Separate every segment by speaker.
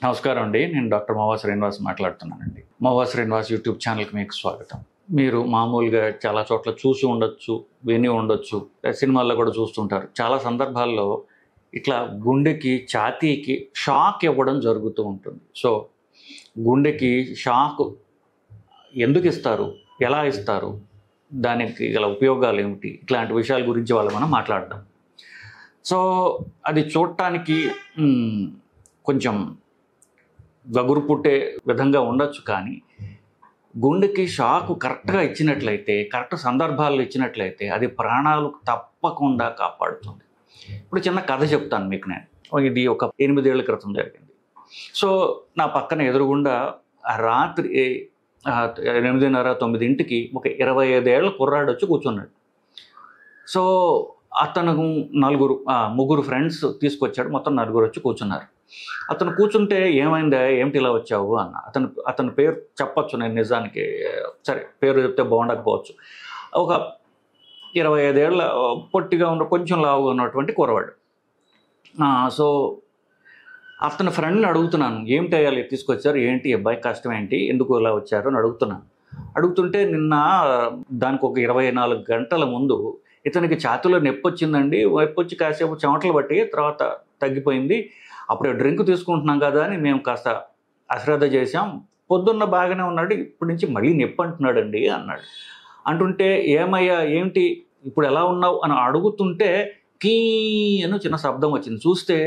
Speaker 1: నమస్కారం అండి. నేను డాక్టర్ మోవా శ్రీనివాస్ మాట్లాడుతున్నానండి. మోవా శ్రీనివాస్ యూట్యూబ్ ఛానల్కి మీకు స్వాగతం. మీరు మామూలుగా చాలా చోట్ల చూసి ఉండొచ్చు, విని ఉండొచ్చు, సినిమాల్లో కూడా చూస్తుంటారు. చాలా సందర్భాల్లో ఇట్లా గుండెకి, ఛాతీకి షాక్ ఇవ్వడం జరుగుతూ ఉంటుంది. సో గుండెకి షాక్ ఎందుకు ఇస్తారు, ఎలా ఇస్తారు, దానికి గల ఉపయోగాలు ఏమిటి, ఇట్లాంటి విషయాల గురించి మనం మాట్లాడదాం. సో అది చూడటానికి కొంచెం గగురు పుట్టే విధంగా ఉండొచ్చు, కానీ గుండెకి షాక్ కరెక్ట్గా ఇచ్చినట్లయితే, కరెక్ట్ సందర్భాల్లో ఇచ్చినట్లయితే అది ప్రాణాలు తప్పకుండా కాపాడుతుంది. ఇప్పుడు చిన్న కథ చెప్తాను మీకు. ఇది ఒక 8 ఏళ్ల క్రితం జరిగింది. సో నా పక్కన ఎదురుగుండా రాత్రి 8:30-9కి ఒక 25 ఏళ్ల కుర్రాడు వచ్చి కూర్చున్నాడు. సో అతను ముగ్గురు ఫ్రెండ్స్ తీసుకొచ్చాడు. మొత్తం 4 వచ్చి కూర్చున్నారు. అతను కూర్చుంటే ఏమైందా, ఏమిటి ఇలా వచ్చావు అన్న. అతని పేరు చెప్పచ్చు, నేను నిజానికి సరే పేరు చెప్తే బాగుండకపోవచ్చు. ఒక 25 ఏళ్ళ పొట్టిగా ఉన్న, కొంచెం లావుగా ఉన్నటువంటి కుర్రవాడు. సో అతని ఫ్రెండ్ని అడుగుతున్నాను, ఏమిటి అయ్యాలి తీసుకొచ్చారు, ఏంటి అబ్బాయి కష్టం ఏంటి, ఎందుకు ఇలా వచ్చారు అని అడుగుతుంటే నిన్న దానికి ఒక 24 గంటల ముందు ఇతనికి ఛాతీలో నొప్పి వచ్చిందండి. నొప్పి వచ్చి కాసేపు చెమటలు పట్టి తర్వాత తగ్గిపోయింది. అప్పుడు డ్రింక్ తీసుకుంటున్నాం కదా అని మేము కాస్త అశ్రద్ధ చేసాం. పొద్దున్న బాగానే ఉన్నాడు, ఇప్పటి నుంచి మళ్ళీ నొప్పి అంటున్నాడండి అన్నాడు. అంటుంటే ఏమయ్యా ఏంటి ఇప్పుడు ఎలా ఉన్నావు అని అడుగుతుంటే కీ అని చిన్న శబ్దం వచ్చింది. చూస్తే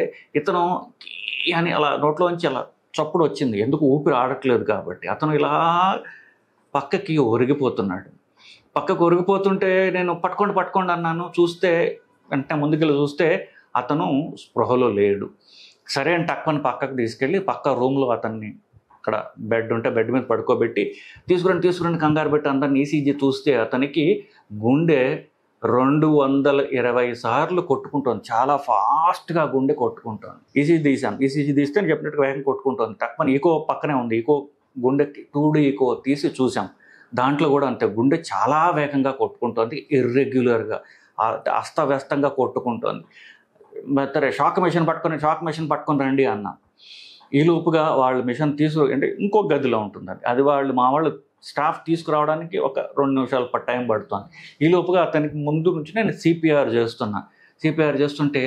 Speaker 1: ఇతను కీ అని అలా నోట్లోంచి అలా చప్పుడు వచ్చింది. ఎందుకు ఊపిరి ఆడట్లేదు కాబట్టి అతను ఇలా పక్కకి ఒరిగిపోతున్నాడు. పక్కకు ఒరిగిపోతుంటే నేను పట్టుకోండి అన్నాను. చూస్తే వెంటనే ముందుకెళ్ళి చూస్తే అతను స్పృహలో లేడు. సరే అని టక్కుని పక్కకు తీసుకెళ్ళి పక్క రూమ్లో అతన్ని, అక్కడ బెడ్ ఉంటే బెడ్ మీద పడుకోబెట్టి తీసుకురండి కంగారు పెట్టి అందరిని ఈసీజీ చూస్తే అతనికి గుండె 220 సార్లు కొట్టుకుంటుంది. చాలా ఫాస్ట్గా గుండె కొట్టుకుంటుంది. ఈసీజీ తీస్తే నేను చెప్పినట్టుగా వేగం కొట్టుకుంటుంది. టక్కుని ఈకో పక్కనే ఉంది, ఈకో గుండెకి 2D ఈకో తీసి చూసాం. దాంట్లో కూడా అంతే, గుండె చాలా వేగంగా కొట్టుకుంటుంది, ఇర్రెగ్యులర్గా, అస్తవ్యస్తంగా కొట్టుకుంటుంది. సరే షాక్ మెషిన్ పట్టుకొని రండి అన్న. ఈ లోపుగా వాళ్ళు మిషన్ అంటే ఇంకొక గదిలో ఉంటుంది అది మా వాళ్ళు స్టాఫ్ తీసుకురావడానికి ఒక 2 నిమిషాలు టైం పడుతుంది. ఈ లోపుగా అతనికి ముందు నుంచి నేను సిపిఆర్ చేస్తుంటే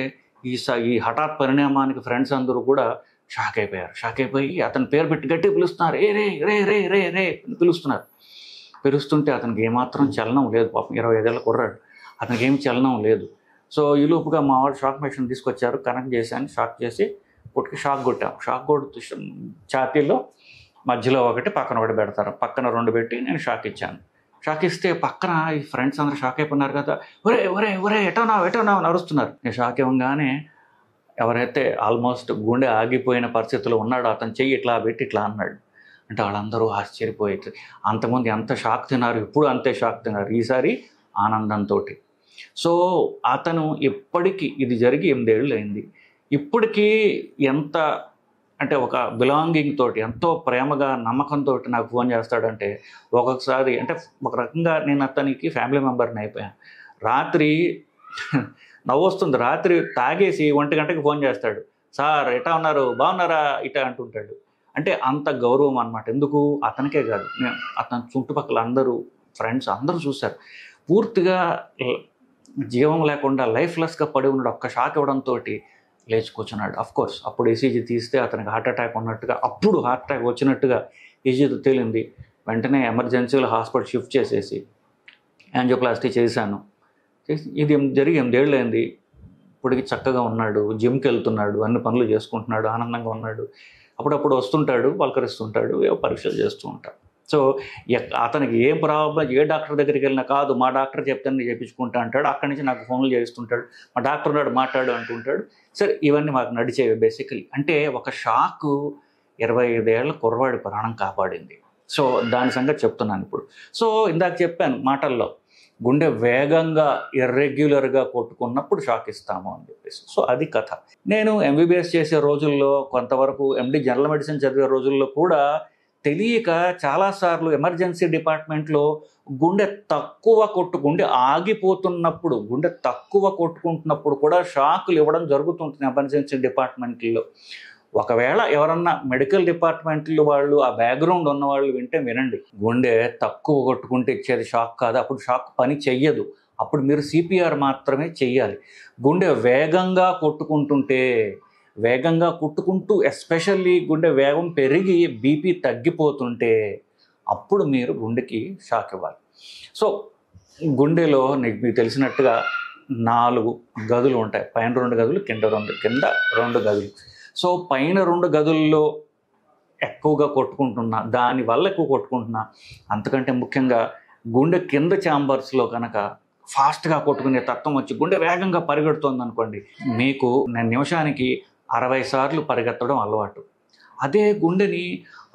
Speaker 1: ఈ హఠాత్ పరిణామానికి ఫ్రెండ్స్ అందరూ కూడా షాక్ అయిపోయి అతని పేరు పెట్టి గట్టిగా పిలుస్తున్నారు. రే పిలుస్తుంటే అతనికి ఏమాత్రం చలనం లేదు. పాపం 25 ఏళ్ళ కుర్రాడు, అతనికి ఏమి చలనం లేదు. సో ఈ లోపుగా మా వాళ్ళు షాక్ మెషిన్ తీసుకొచ్చారు, కనెక్ట్ చేశాను, షాక్ చేసి పుట్టికి షాక్ కొట్టాం. షాక్ కొడుతూ ఛాతీలో మధ్యలో ఒకటి, పక్కన ఒకటి పెడతారు. పక్కన 2 పెట్టి నేను షాక్ ఇచ్చాను. షాక్ ఇస్తే పక్కన ఈ ఫ్రెండ్స్ అందరూ షాక్ అయిపోయినారు కదా, ఒరే ఎటోనావు అని అరుస్తున్నారు. నేను షాక్ ఇవ్వగానే ఎవరైతే ఆల్మోస్ట్ గుండె ఆగిపోయిన పరిస్థితిలో ఉన్నాడో అతను చెయ్యి ఇట్లా పెట్టి ఇట్లా అన్నాడు. అంటే వాళ్ళందరూ ఆశ్చర్యపోయేది. అంతమంది ఎంత షాక్ తిన్నారు, ఇప్పుడు అంతే షాక్ తిన్నారు, ఈసారి ఆనందంతో. సో అతను ఇప్పటికీ, ఇది జరిగి 8 ఏళ్ళు అయింది, ఇప్పటికీ ఎంత అంటే ఒక బిలాంగింగ్ తోటి, ఎంతో ప్రేమగా నమ్మకంతో నాకు ఫోన్ చేస్తాడంటే, ఒక్కొక్కసారి అంటే ఒక రకంగా నేను అతనికి ఫ్యామిలీ మెంబర్ని అయిపోయాను. రాత్రి నవ్వొస్తుంది, రాత్రి తాగేసి 1 గంటకి ఫోన్ చేస్తాడు, సార్ ఎటా ఉన్నారు, బాగున్నారా ఇటా అంటుంటాడు. అంటే అంత గౌరవం అన్నమాట. ఎందుకు అతనికే కాదు, అతని చుట్టుపక్కల అందరూ ఫ్రెండ్స్ అందరూ చూశారు. పూర్తిగా జీవం లేకుండా లైఫ్లెస్గా పడి ఉన్నాడు. ఒక్క షాక్ ఇవ్వడంతో లేచి కూర్చున్నాడు. అఫ్కోర్స్ అప్పుడు ఈసీజీ తీస్తే అతనికి హార్ట్ అటాక్ వచ్చినట్టుగా ఈసీజీ తేలింది. వెంటనే ఎమర్జెన్సీలో హాస్పిటల్ షిఫ్ట్ చేసేసి యాంజియోప్లాస్టీ చేశాను. ఇది జరిగి 8 ఏళ్ళు అయింది. ఇప్పటికి చక్కగా ఉన్నాడు, జిమ్కి వెళ్తున్నాడు, అన్ని పనులు చేసుకుంటున్నాడు, ఆనందంగా ఉన్నాడు. అప్పుడప్పుడు వస్తుంటాడు, పలకరిస్తుంటాడు, పరీక్షలు చేస్తూ ఉంటాడు. సో అతనికి ఏం ప్రాబ్లం, ఏ డాక్టర్ దగ్గరికి వెళ్ళినా కాదు మా డాక్టర్ చెప్తాను చేయించుకుంటా అంటాడు. అక్కడి నుంచి నాకు ఫోన్లు చేస్తుంటాడు, మా డాక్టర్ ఉన్నాడు మాట్లాడు అంటుంటాడు. సరే ఇవన్నీ మాకు నడిచేవి బేసికలీ. అంటే ఒక షాకు 25 ఏళ్ళ కుర్రవాడి ప్రాణం కాపాడింది. సో దాని సంగతి చెప్తున్నాను ఇప్పుడు. సో ఇందాక చెప్పాను మాటల్లో, గుండె వేగంగా ఇర్రెగ్యులర్గా కొట్టుకున్నప్పుడు షాక్ ఇస్తాము అని చెప్పేసి. సో అది కథ. నేను ఎంబీబీఎస్ చేసే రోజుల్లో, కొంతవరకు ఎండి జనరల్ మెడిసిన్ చదివే రోజుల్లో కూడా తెలియక చాలాసార్లు ఎమర్జెన్సీ డిపార్ట్మెంట్లో గుండె ఆగిపోతున్నప్పుడు, గుండె తక్కువ కొట్టుకుంటున్నప్పుడు కూడా షాకులు ఇవ్వడం జరుగుతుంటుంది ఎమర్జెన్సీ డిపార్ట్మెంట్లో. ఒకవేళ ఎవరన్నా మెడికల్ డిపార్ట్మెంట్లో వాళ్ళు ఆ బ్యాక్గ్రౌండ్ ఉన్న వాళ్ళు వింటే వినండి, గుండె తక్కువ కొట్టుకుంటే ఇచ్చేది షాక్ కాదు, అప్పుడు షాక్ పని చెయ్యదు, అప్పుడు మీరు సిపిఆర్ మాత్రమే చెయ్యాలి. గుండె వేగంగా కొట్టుకుంటూ ఎస్పెషల్లీ గుండె వేగం పెరిగి బీపీ తగ్గిపోతుంటే అప్పుడు మీరు గుండెకి షాక్ ఇవ్వాలి. సో గుండెలో మీకు తెలిసినట్టుగా 4 గదులు ఉంటాయి, పైన 2 గదులు, కింద 2 గదులు. సో పైన 2 గదుల్లో ఎక్కువగా కొట్టుకుంటున్నా, దానివల్ల ఎక్కువ కొట్టుకుంటున్నా, అంతకంటే ముఖ్యంగా గుండె కింద ఛాంబర్స్లో కనుక ఫాస్ట్గా కొట్టుకునే తత్వం వచ్చి గుండె వేగంగా పరిగెడుతోంది అనుకోండి, మీకు నిమిషానికి 60 సార్లు పరిగెత్తడం అలవాటు. అదే గుండెని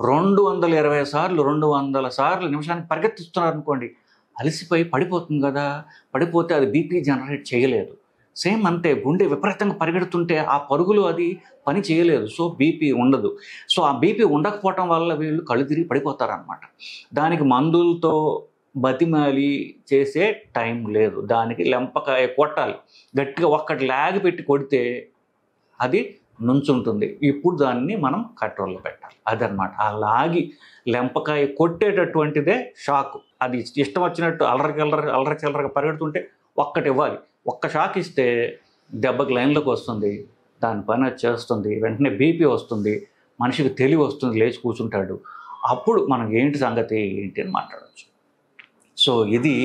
Speaker 1: 220 సార్లు 200 సార్లు నిమిషానికి పరిగెత్తిస్తున్నారు అనుకోండి, అలసిపోయి పడిపోతుంది కదా, పడిపోతే అది బీపీ జనరేట్ చేయలేదు. సేమ్ అంతే, గుండె విపరీతంగా పరిగెడుతుంటే ఆ పరుగులు అది పని చేయలేదు, సో బీపీ ఉండదు. సో ఆ బీపీ ఉండకపోవటం వల్ల వీళ్ళు కళ్ళు తిరిగి పడిపోతారనమాట. దానికి మందులతో బతిమాలి చేసే టైం లేదు, దానికి లెంపకాయ కొట్టాలి, గట్టిగా ఒక్కటి లాగి పెట్టి కొడితే అది నుంచుంటుంది, ఇప్పుడు దాన్ని మనం కంట్రోల్లో పెట్టాలి. అదనమాట, ఆ లాగి లెంపకాయ కొట్టేటటువంటిదే షాకు. అది ఇష్టం వచ్చినట్టు అల్లరి చిల్లరగా పరిగెడుతుంటే ఒక్కటి ఇవ్వాలి, ఒక్క షాక్ ఇస్తే దెబ్బకి లైన్లోకి వస్తుంది, దాని పని అది చేస్తుంది, వెంటనే బీపీ వస్తుంది, మనిషికి తెలివి వస్తుంది, లేచి కూర్చుంటాడు, అప్పుడు మనం ఏంటి సంగతి ఏంటి అని మాట్లాడవచ్చు. సో ఇది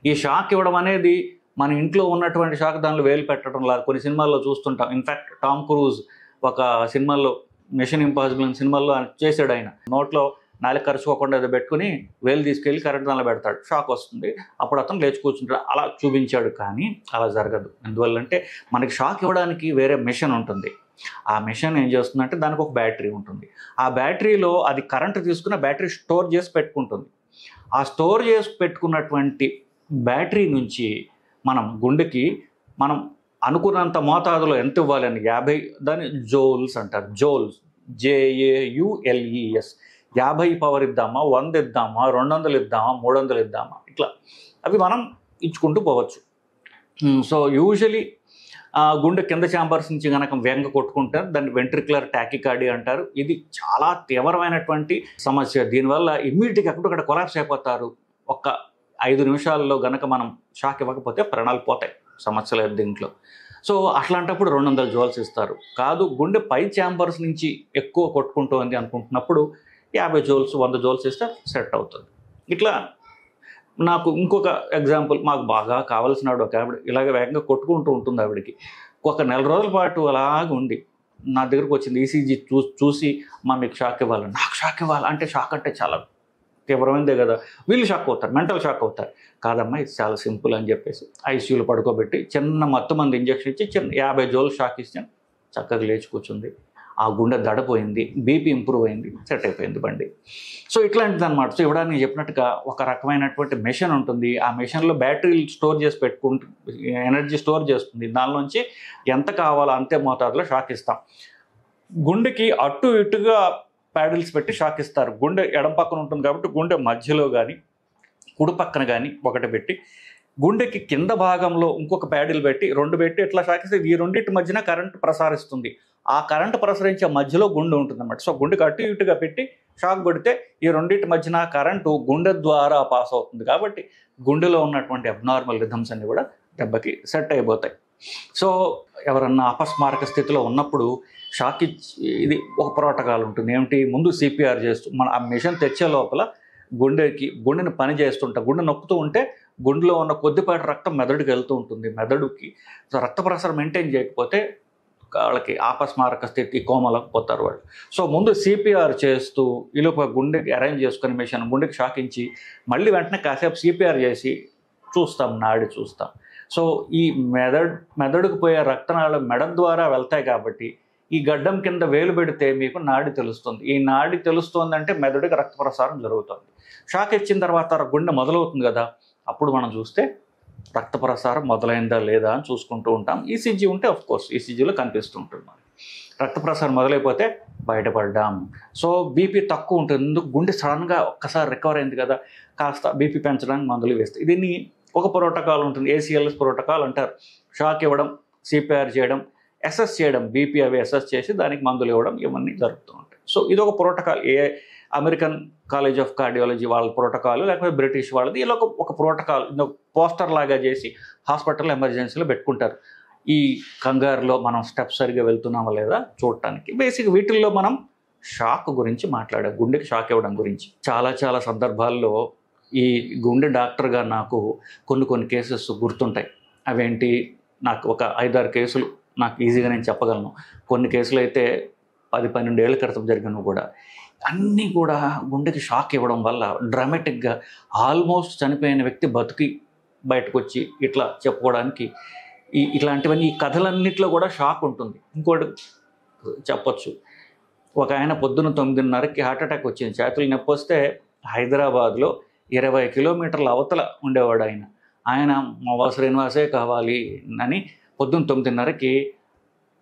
Speaker 1: ఈ షాక్ ఇవ్వడం అనేది మన ఇంట్లో ఉన్నటువంటి షాక్ దానిలో వేలు పెట్టడం లాగా కొన్ని సినిమాల్లో చూస్తుంటాం. ఇన్ఫ్యాక్ట్ టామ్ క్రూజ్ ఒక సినిమాల్లో, మిషన్ ఇంపాసిబుల్ అనే సినిమాల్లో చేశాడు, ఆయన నోట్లో నాలుగు కరుచుకోకుండా ఏదో పెట్టుకుని వేలు తీసుకెళ్ళి కరెంట్ దానిలో పెడతాడు, షాక్ వస్తుంది, అప్పుడు అతను లేచి కూర్చుంటాడు, అలా చూపించాడు. కానీ అలా జరగదు. ఎందువల్లంటే మనకి షాక్ ఇవ్వడానికి వేరే మిషన్ ఉంటుంది. ఆ మిషన్ ఏం చేస్తుందంటే దానికి ఒక బ్యాటరీ ఉంటుంది, ఆ బ్యాటరీలో అది కరెంట్ తీసుకున్న బ్యాటరీ స్టోర్ చేసి పెట్టుకుంటుంది. ఆ స్టోర్ చేసి పెట్టుకున్నటువంటి బ్యాటరీ నుంచి మనం గుండెకి మనం అనుకున్నంత మోతాదులో ఎంత ఇవ్వాలని 50, దాన్ని జోల్స్ అంటారు, జోల్స్, JAULES, 50 పవర్ ఇద్దామా, 100 ఇద్దామా, 200 ఇద్దామా, 300 ఇద్దామా, ఇట్లా అవి మనం ఇచ్చుకుంటూ పోవచ్చు. సో యూజువలీ గుండె కింద ఛాంబర్స్ నుంచి కనుక వేగంగా కొట్టుకుంటారు, దాన్ని వెంట్రిక్యులర్ టాకికార్డియా అంటారు. ఇది చాలా తీవ్రమైనటువంటి సమస్య, దీనివల్ల ఇమ్మీడియట్గా ఎక్కడొక్కడ కొలాప్స్ అయిపోతారు. ఒక్క 5 నిమిషాల్లో గనక మనం షాక్ ఇవ్వకపోతే ప్రాణాలు పోతాయి, సమస్య లేదు దీంట్లో. సో అట్లాంటప్పుడు 200 జోల్స్ ఇస్తారు. కాదు గుండె పై ఛాంబర్స్ నుంచి ఎక్కువ కొట్టుకుంటుంది అనుకుంటున్నప్పుడు 50 జోల్స్ 100 జోల్స్ ఇస్తే సెట్ అవుతుంది. ఇట్లా నాకు ఇంకొక ఎగ్జాంపుల్, మాకు బాగా కావాల్సిన ఆవిడ ఒక ఆవిడ ఇలాగ వేగంగా కొట్టుకుంటూ ఉంటుంది. ఆవిడకి ఒక 4 రోజుల పాటు అలాగ ఉండి నా దగ్గరకు వచ్చింది, ఈసీజీ చూసి మా మీకు షాక్ ఇవ్వాలి, నాకు షాక్ ఇవ్వాలి అంటే, షాక్ అంటే చాలా తీవ్రమైనదే కదా, వీళ్ళు షాక్ అవుతారు, మెంటల్ షాక్ అవుతారు. కాదమ్మా ఇది చాలా సింపుల్ అని చెప్పేసి ఐసీయూలో పడుకోబెట్టి చిన్న మొత్తం మంది ఇంజక్షన్ ఇచ్చి 50 జోలు షాక్ ఇచ్చాను, చక్కగా లేచి కూర్చుంది, ఆ గుండె దడపోయింది, బీపీ ఇంప్రూవ్ అయింది, సెట్ అయిపోయింది బండి. సో ఇట్లాంటిది అనమాట. సో ఇవ్వడానికి చెప్పినట్టుగా ఒక రకమైనటువంటి మెషిన్ ఉంటుంది, ఆ మెషిన్లో బ్యాటరీలు స్టోర్ చేసి పెట్టుకుంటూ ఎనర్జీ స్టోర్ చేస్తుంది, దానిలోంచి ఎంత కావాలో అంతే మోతాదులో షాక్ ఇస్తాం. గుండెకి అటు ఇటుగా ప్యాడిల్స్ పెట్టి షాక్ ఇస్తారు. గుండె ఎడం పక్కన ఉంటుంది కాబట్టి గుండె మధ్యలో కానీ కుడి పక్కన కానీ ఒకటి పెట్టి, గుండెకి కింద భాగంలో ఇంకొక ప్యాడిల్ పెట్టి 2 పెట్టి ఇట్లా షాక్ ఇస్తే ఈ రెండింటి మధ్యన కరెంటు ప్రసారిస్తుంది. ఆ కరెంటు ప్రసరించే మధ్యలో గుండె ఉంటుంది అన్నమాట. సో గుండెకి అటు ఇటుగా పెట్టి షాక్ కొడితే ఈ రెండింటి మధ్యన కరెంటు గుండె ద్వారా పాస్ అవుతుంది కాబట్టి గుండెలో ఉన్నటువంటి అబ్నార్మల్ రిథమ్స్ అన్ని కూడా దెబ్బకి సెట్ అయిపోతాయి. సో ఎవరన్నా అపస్మారక స్థితిలో ఉన్నప్పుడు షాక్ ఇచ్చి ఇది ఒక ప్రోటోకాల్ ఉంటుంది. ఏమిటి, ముందు సిపిఆర్ చేస్తూ మన ఆ మిషన్ తెచ్చే లోపల గుండెని పని చేస్తుంటా, గుండె నొక్కుతూ ఉంటే గుండెలో ఉన్న కొద్దిపాటి రక్తం మెదడుకి వెళ్తూ ఉంటుంది. మెదడుకి రక్త ప్రసరణ మెయింటైన్ చేయకపోతే వాళ్ళకి అపస్మారక స్థితి, కోమలకు పోతారు వాళ్ళు. సో ముందు సిపిఆర్ చేస్తూ ఈలోపు గుండెకి అరేంజ్ చేసుకుని మిషన్ గుండెకి షాక్ ఇచ్చి మళ్ళీ వెంటనే కాసేపు సిపిఆర్ చేసి చూస్తాం, నాడి చూస్తాం. సో ఈ మెదడుకు పోయే రక్తనాళాలు మెడ ద్వారా వెళ్తాయి కాబట్టి ఈ గడ్డం కింద వేలు పెడితే మీకు నాడి తెలుస్తుంది. ఈ నాడి తెలుస్తోందంటే మెదడుకి రక్త ప్రసారం జరుగుతుంది. షాక్ ఇచ్చిన తర్వాత గుండె మొదలవుతుంది కదా, అప్పుడు మనం చూస్తే రక్త ప్రసారం మొదలైందా లేదా అని చూసుకుంటూ ఉంటాం. ఈసీజీ ఉంటే ఆఫ్కోర్స్ ఈసీజీలో కనిపిస్తూ ఉంటుంది. రక్త ప్రసారం మొదలైపోతే బయటపడ్డాం. సో బీపీ తక్కువ ఉంటుంది, ఎందుకు గుండె సడన్గా ఒక్కసారి రికవర్ అయింది కదా, కాస్త బీపీ పెంచడానికి మందులు వేస్తాయి. దీన్ని ఒక ప్రోటోకాల్ ఉంటుంది, ACLS ప్రోటోకాల్ అంటారు. షాక్ ఇవ్వడం, సిపిఆర్ చేయడం, అసెస్ చేయడం, బీపీ అవి అసెస్ చేసి దానికి మందులు ఇవ్వడం ఇవన్నీ జరుగుతూ ఉంటాయి. సో ఇది ఒక protocol. American college of cardiology వాళ్ళ ప్రోటోకాల్, లేకపోతే బ్రిటిష్ వాళ్ళది ఇలా ఒక ప్రోటోకాల్ పోస్టర్ లాగా చేసి హాస్పిటల్ ఎమర్జెన్సీలో పెట్టుకుంటారు. ఈ కంగారులో మనం స్టెప్స్ సరిగా వెళ్తున్నామా లేదా చూడటానికి. బేసిక్ వీటిల్లో మనం షాక్ గురించి మాట్లాడాం, గుండెకి షాక్ ఇవ్వడం గురించి. చాలా చాలా సందర్భాల్లో ఈ గుండె డాక్టర్గా నాకు కొన్ని కేసెస్ గుర్తుంటాయి. అవేంటి, నాకు ఒక 5-6 కేసులు నాకు ఈజీగా నేను చెప్పగలను. కొన్ని కేసులు అయితే 10-12 ఏళ్ల క్రితం జరిగినవి కూడా. అన్నీ కూడా గుండెకి షాక్ ఇవ్వడం వల్ల డ్రామాటిక్గా ఆల్మోస్ట్ చనిపోయిన వ్యక్తి బతికి బయటకు వచ్చి ఇట్లా చెప్పుకోవడానికి ఇట్లాంటివన్నీ ఈ కథలన్నింటిలో కూడా షాక్ ఉంటుంది. ఇంకోటి చెప్పొచ్చు, ఒక ఆయన పొద్దున్న 9:30కి హార్ట్అటాక్ వచ్చింది, చేతులు నొప్పి వస్తే హైదరాబాద్లో 20 కిలోమీటర్ల అవతల ఉండేవాడు ఆయన మా శ్రీనివాసే కావాలి అని పొద్దున్న 9:30కి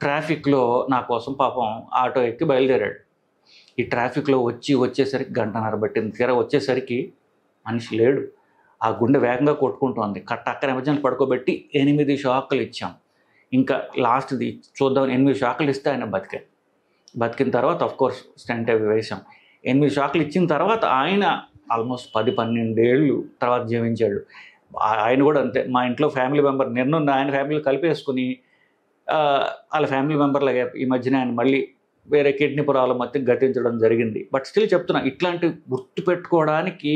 Speaker 1: ట్రాఫిక్లో నా కోసం పాపం ఆటో ఎక్కి బయలుదేరాడు. ఈ ట్రాఫిక్లో వచ్చేసరికి 1:30 పట్టింది. తీరా వచ్చేసరికి మనిషి లేడు. ఆ గుండె వేగంగా కొట్టుకుంటోంది. అక్కడ ఎమర్జెన్సీ పడుకోబెట్టి 8 షాకులు ఇచ్చాం. ఇంకా లాస్ట్ది చూద్దాం, 8 షాకులు ఇస్తే ఆయన బతికిన తర్వాత అఫ్కోర్స్ స్టెంట్ అవి వేసాం. 8 షాకులు ఇచ్చిన తర్వాత ఆయన ఆల్మోస్ట్ 10-12 ఏళ్ళు తర్వాత జీవించాడు. ఆయన కూడా అంతే. మా ఇంట్లో ఫ్యామిలీ మెంబర్ నిన్న ఆయన ఫ్యామిలీ కలిపేసుకుని వాళ్ళ ఫ్యామిలీ మెంబర్లాగా ఈ మధ్యన ఆయన మళ్ళీ వేరే కిడ్నీ ప్రాబ్లం అయితే గతించడం జరిగింది. బట్ స్టిల్ చెప్తున్నా, ఇట్లాంటివి గుర్తుపెట్టుకోవడానికి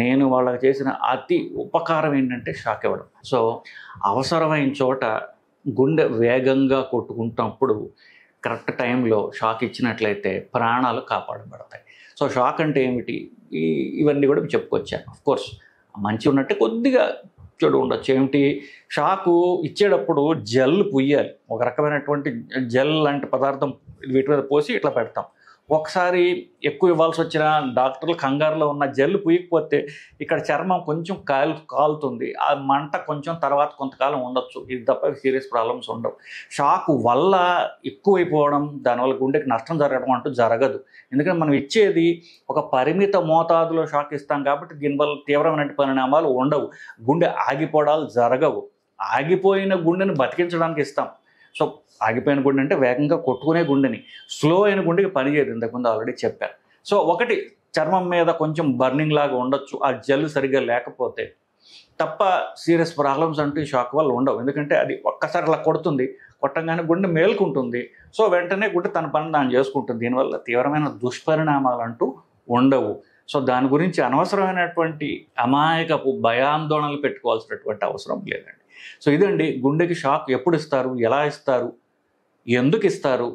Speaker 1: నేను వాళ్ళకి చేసిన అతి ఉపకారం ఏంటంటే షాక్ ఇవ్వడం. సో అవసరమైన చోట గుండె వేగంగా కొట్టుకుంటున్నప్పుడు కరెక్ట్ టైంలో షాక్ ఇచ్చినట్లయితే ప్రాణాలు కాపాడబడతాయి. సో షాక్ అంటే ఏమిటి, ఇవన్నీ కూడా చెప్పుకొచ్చాను. అఫ్కోర్స్ మంచి ఉన్నట్టే కొద్దిగా చెడు ఉండొచ్చు. ఏమిటి, షాకు ఇచ్చేటప్పుడు జెల్ పుయ్యాలి. ఒక రకమైనటువంటి జెల్ లాంటి పదార్థం వీటి మీద పోసి ఇట్లా పెడతాం. ఒకసారి ఎక్కువ ఇవ్వాల్సి వచ్చిన డాక్టర్లు కంగారులో ఉన్న జెల్ పుయ్యకపోతే ఇక్కడ చర్మం కొంచెం కాలుతుంది. ఆ మంట కొంచెం తర్వాత కొంతకాలం ఉండొచ్చు. ఇది తప్ప సీరియస్ ప్రాబ్లమ్స్ ఉండవు. షాకు వల్ల ఎక్కువైపోవడం, దానివల్ల గుండెకి నష్టం జరగడం అంటూ జరగదు. ఎందుకంటే మనం ఇచ్చేది ఒక పరిమిత మోతాదులో షాక్ ఇస్తాం కాబట్టి దీనివల్ల తీవ్రమైన పరిణామాలు ఉండవు. గుండె ఆగిపోవడాలు జరగవు. ఆగిపోయిన గుండెని బతికించడానికి ఇస్తాం. సో ఆగిపోయిన గుండె అంటే వేగంగా కొట్టుకునే గుండెని, స్లో అయిన గుండెకి పనిచేయదు. ఇంతకుముందు ఆల్రెడీ చెప్పాను. సో ఒకటి, చర్మం మీద కొంచెం బర్నింగ్ లాగా ఉండొచ్చు ఆ జెల్ సరిగ్గా లేకపోతే తప్ప సీరియస్ ప్రాబ్లమ్స్ అంటూ ఈ షాక్ వల్ల ఉండవు. ఎందుకంటే అది ఒక్కసారి అలా కొట్టంగానే గుండె మేల్కుంటుంది. సో వెంటనే గుండె తన పని దాన్ని చేసుకుంటుంది. దీనివల్ల తీవ్రమైన దుష్పరిణామాలు అంటూ ఉండవు. సో దాని గురించి అనవసరమైనటువంటి అమాయకపు భయాందోళనలు పెట్టుకోవాల్సినటువంటి అవసరం లేదండి. సో ఇదండి, గుండెకి షాక్ ఎప్పుడు ఇస్తారు, ఎలా ఇస్తారు, ఎందుకు ఇస్తారు,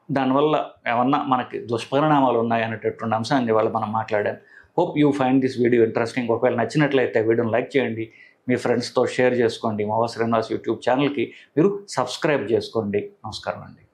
Speaker 1: దానివల్ల ఏమన్నా మనకి దుష్పరిణామాలు ఉన్నాయి అనేటటువంటి అంశాన్ని ఇవాళ మనం మాట్లాడాం. Hope you find this video interesting. ఒకవేళ నచ్చినట్లయితే వీడియోని లైక్ చేయండి, మీ ఫ్రెండ్స్తో షేర్ చేసుకోండి. మా శ్రీనివాస్ యూట్యూబ్ ఛానల్కి మీరు సబ్స్క్రైబ్ చేసుకోండి. నమస్కారం అండి.